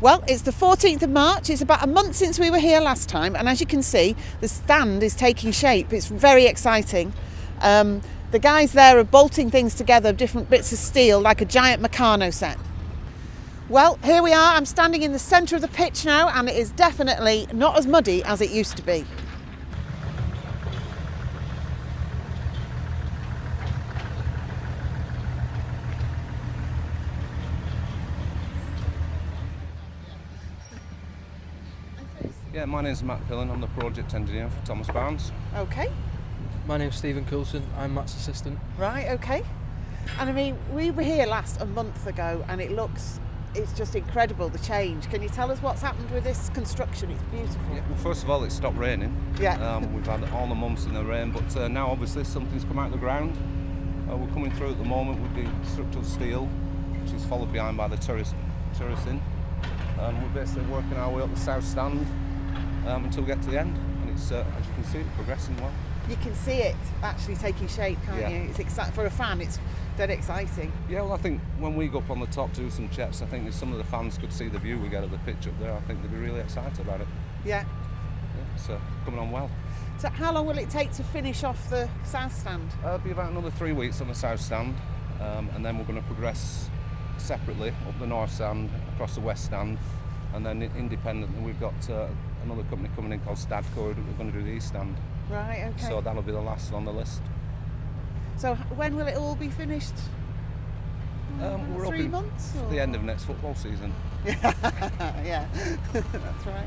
Well, it's the 14th of March. It's about a month since we were here last time, and as you can see, the stand is taking shape. It's very exciting. The guys there are bolting things together, different bits of steel, like a giant Meccano set. Well, here we are. I'm standing in the centre of the pitch now, and it is definitely not as muddy as it used to be. Yeah, my name's Matt Pillen. I'm the project engineer for Thomas Barnes. Okay. My name's Stephen Coulson. I'm Matt's assistant. Right, okay. And I mean, we were here last a month ago, and it's just incredible, the change. Can you tell us what's happened with this construction? It's beautiful. Yeah, well, first of all, it stopped raining. Yeah. We've had all the months in the rain, but now obviously something's come out of the ground. We're coming through at the moment with the structural steel, which is followed behind by the terracing. We're basically working our way up the south stand until we get to the end. And it's, as you can see, it's progressing well. You can see it actually taking shape, can't Yeah. you? It's for a fan, it's dead exciting. Yeah, well, I think when we go up on the top to do some checks, I think if some of the fans could see the view we get of the pitch up there, I think they'd be really excited about it. Yeah. Yeah, it's coming on well. So how long will it take to finish off the south stand? It'll be about another 3 weeks on the south stand, and then we're going to progress separately up the north stand, across the west stand, and then independently we've got another company coming in called Stadco who are going to do the east stand. Right, okay. So that'll be the last on the list. So when will it all be finished? We're 3 months? Or the end of next football season. Yeah, that's right.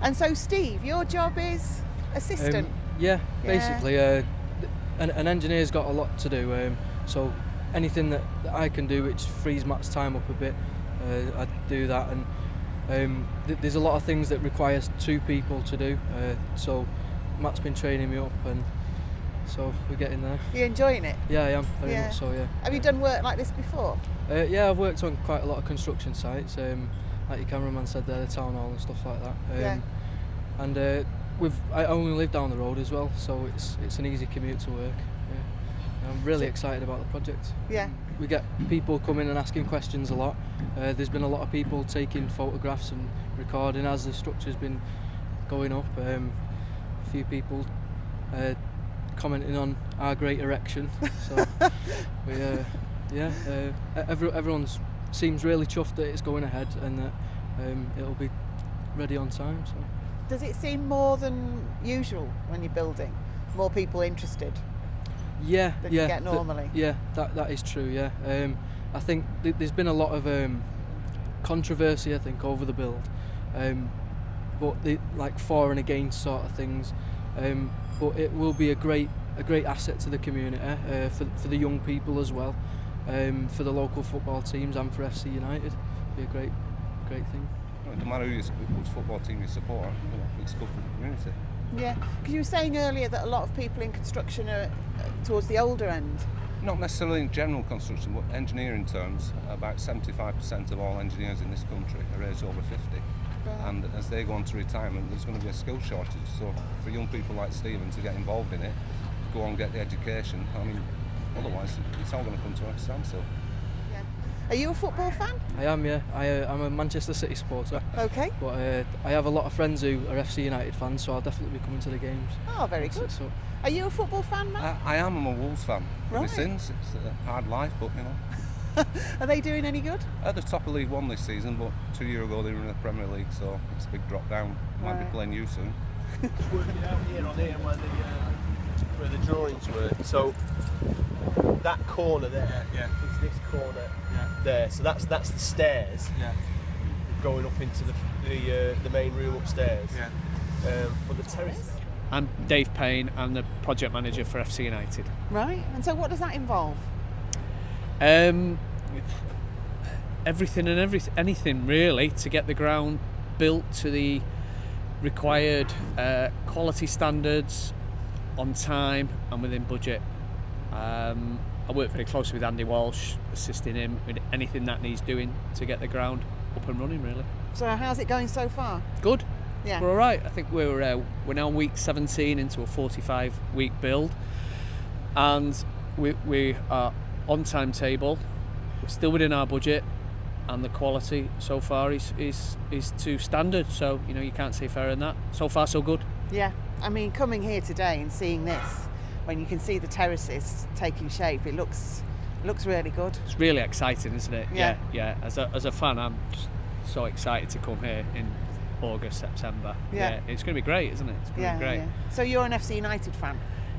And so Steve, your job is assistant? Basically an engineer's got a lot to do, so anything that I can do which frees Matt's time up a bit, I do that, and there's a lot of things that requires two people to do, so Matt's been training me up, and so we're getting there. You enjoying it? Yeah, I am, very much so, yeah. Have you done work like this before? Yeah, I've worked on quite a lot of construction sites, like your cameraman said there, the town hall and stuff like that. And I only live down the road as well, so it's an easy commute to work. Yeah. I'm really excited about the project. Yeah. We get people coming and asking questions a lot. There's been a lot of people taking photographs and recording as the structure's been going up. A few people commenting on our great erection. So everyone seems really chuffed that it's going ahead and that it'll be ready on time. So. Does it seem more than usual when you're building? More people interested? Than you get normally? That is true, yeah. I think there's been a lot of controversy, I think, over the build, but like for and against sort of things, but it will be a great asset to the community, for the young people as well, for the local football teams and for FC United. It'll be a great thing. No matter which football team you support, it's good for the community. Yeah, because you were saying earlier that a lot of people in construction are towards the older end. Not necessarily in general construction, but engineering terms, about 75% of all engineers in this country are aged over 50. Right. And as they go on to retirement, there's going to be a skill shortage. So for young people like Stephen to get involved in it, go on and get the education, I mean, otherwise it's all going to come to a standstill. Yeah. Are you a football fan? I am, yeah. I'm a Manchester City supporter. Okay. But I have a lot of friends who are FC United fans, so I'll definitely be coming to the games. Oh, very good. So, are you a football fan, Matt? I am. I'm a Wolves fan. Right. Ever since. It's a hard life, but you know. Are they doing any good? At the top of League One this season, but 2 years ago they were in the Premier League, so it's a big drop down. Might be playing you soon. Working out here on here where the drawings were. So that corner there is this corner there. So that's the stairs going up into the main room upstairs. But the terrace. I'm Dave Payne. I'm the project manager for FC United. Right. And so what does that involve? Everything and anything really to get the ground built to the required quality standards, on time and within budget. I work very closely with Andy Walsh, assisting him with anything that needs doing to get the ground up and running really. So how's it going so far? Good. Yeah. We're all right. I think we're now week 17 into a 45-week build, and we are on timetable. We're still within our budget, and the quality so far is to standard. So you can't say fairer than that. So far, so good. Yeah, I mean, coming here today and seeing this, when you can see the terraces taking shape, it looks really good. It's really exciting, isn't it? Yeah. Yeah. As a fan, I'm just so excited to come here in August, September. Yeah. It's going to be great, isn't it? It's going to be great. Yeah. So you're an FC United fan?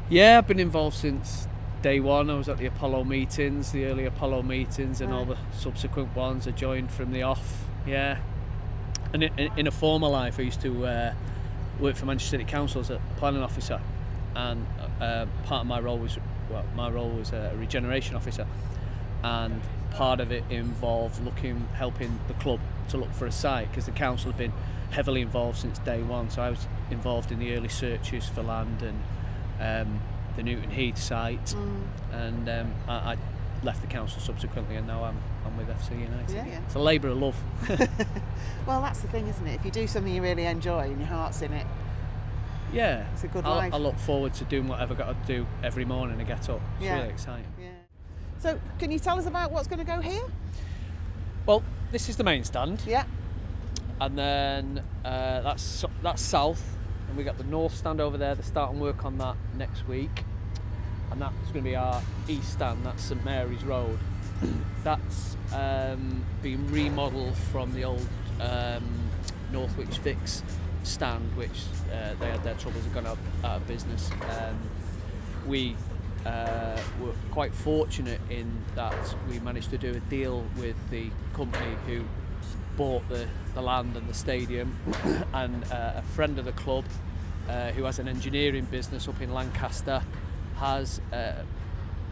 Yeah, I've been involved since day one. I was at the Apollo meetings, the early Apollo meetings, and all the subsequent ones. I joined from the off. Yeah. And in a former life, I used to work for Manchester City Council as a planning officer, and part of my role was a regeneration officer, and part of it involved helping the club to look for a site, because the council had been heavily involved since day one. So I was involved in the early searches for land and the Newton Heath site, and I left the council subsequently, and now I'm with FC United. Yeah. It's a labour of love. Well, that's the thing, isn't it? If you do something you really enjoy and your heart's in it, Yeah, it's a good life. I look forward to doing whatever I've got to do every morning. I get up. It's really exciting. Yeah. So, can you tell us about what's going to go here? Well, this is the main stand. Yeah. And then that's south, and we got the north stand over there. They're starting work on that next week, and that's going to be our east stand. That's St Mary's Road. That's been remodelled from the old Northwich Fix stand, which they had their troubles and gone out of business. We were quite fortunate in that we managed to do a deal with the company who bought the land and the stadium, and a friend of the club who has an engineering business up in Lancaster has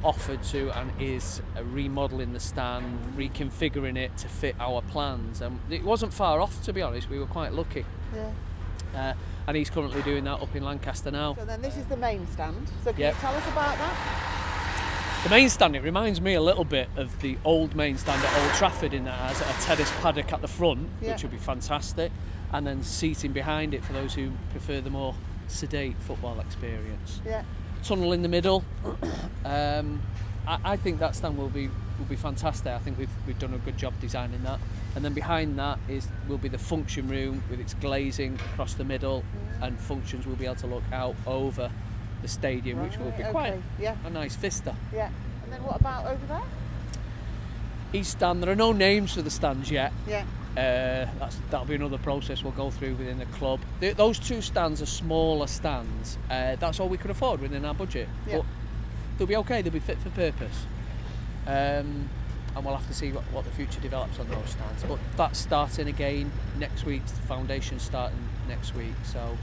offered to and is remodelling the stand, reconfiguring it to fit our plans, and it wasn't far off, to be honest. We were quite lucky. Yeah. And he's currently doing that up in Lancaster now. So then this is the main stand. So can Yep. you tell us about that? The main stand, it reminds me a little bit of the old main stand at Old Trafford, in that it has a tennis paddock at the front, which would be fantastic, and then seating behind it for those who prefer the more sedate football experience. Yeah. Tunnel in the middle. I think that stand will be fantastic. I think we've done a good job designing that. And then behind that will be the function room with its glazing across the middle, and functions will be able to look out over the stadium, which will be quite a nice vista. Yeah. And then what about over there? East stand, there are no names for the stands yet. Yeah. That'll be another process we'll go through within the club. Those two stands are smaller stands. That's all we could afford within our budget. Yeah. But they'll be okay, they'll be fit for purpose. And we'll have to see what the future develops on those stands. But that's starting again next week. The foundation's starting next week. So,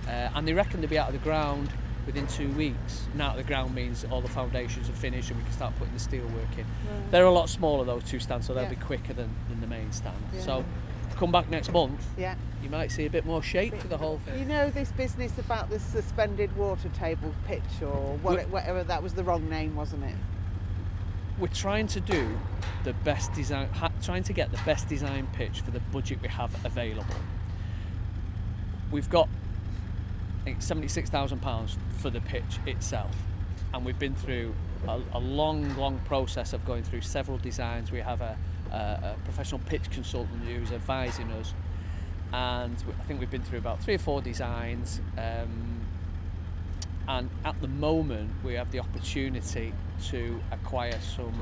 and they reckon they'll be out of the ground within 2 weeks. And out of the ground means all the foundations are finished and we can start putting the steel work in. Right. They're a lot smaller, those two stands, so they'll be quicker than the main stand. Yeah. So come back next month, Yeah. you might see a bit more shape to the whole thing. You know this business about the suspended water table pitch, or whatever, that was the wrong name, wasn't it? We're trying to do the best design, trying to get the best design pitch for the budget we have available. We've got, I think, £76,000 for the pitch itself, and we've been through a long process of going through several designs. We have a professional pitch consultant who's advising us, and I think we've been through about 3 or 4 designs, and at the moment we have the opportunity to acquire some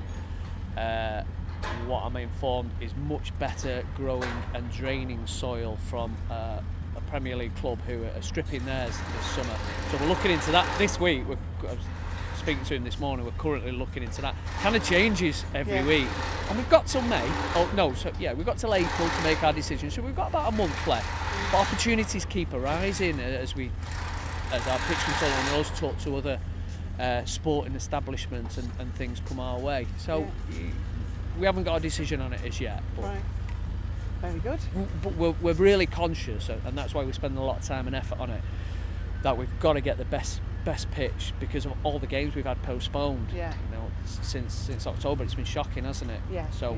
what I'm informed is much better growing and draining soil from a Premier League club who are stripping theirs this summer. So we're looking into that this week. I was speaking to him this morning. We're currently looking into that. Kind of changes every week, and we've got till May. We've got till April to make our decision. So we've got about a month left. But opportunities keep arising as our pitch consultant and us talk to other sporting establishments and things come our way. So we haven't got a decision on it as yet. But Right. Very good. But we're really conscious, and that's why we spend a lot of time and effort on it, that we've got to get the best pitch because of all the games we've had postponed. Yeah. You know, since October, it's been shocking, hasn't it? Yeah. So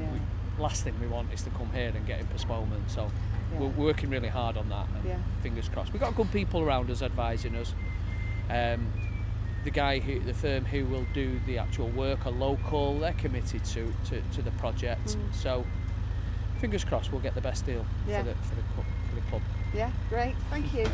last thing we want is to come here and get in postponement. So we're working really hard on that. And fingers crossed. We've got good people around us advising us. The firm who will do the actual work are local. They're committed to the project. So fingers crossed we'll get the best deal Yeah. for the club. Yeah, great. Thank you.